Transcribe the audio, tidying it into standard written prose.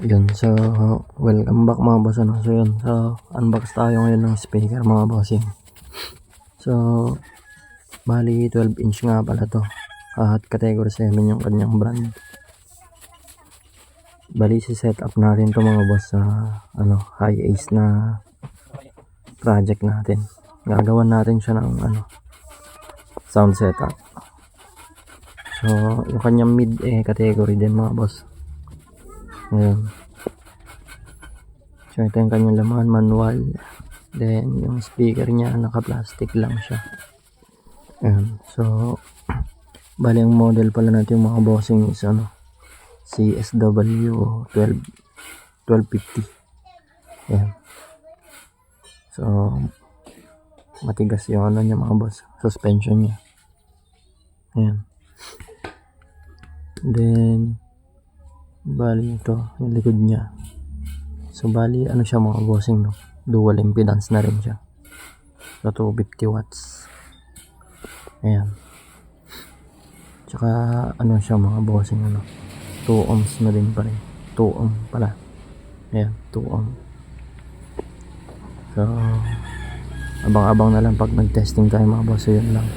Yun, so welcome back mga boss, ano. So yun, so unbox tayo ngayon ng speaker mga bossing. So bali 12 inch nga pala to, at category 7 yung kanyang brand. Bali si setup natin to mga boss sa high ace na project natin. Gagawan natin siya ng sound setup. So yung kanyang mid category din mga boss. Ngayon, so ito yung kanyang laman, manual. Then yung speaker niya naka-plastic lang siya. Ayan. So bali ang model pala natin mga bossing is CSW 1250. Ayan. So matigas yung niya mga boss, suspension niya. Ayan. Then bali ito yung likod niya. So bali siya mga bossing, no, dual impedance na rin siya. So 250 watts. Ayan. Tsaka siya mga bossing, 2 ohms na din pala. 2 ohm pala. Ayan, 2 ohm. So abang-abang na lang pag nag-testing tayo mga boss. So yun lang.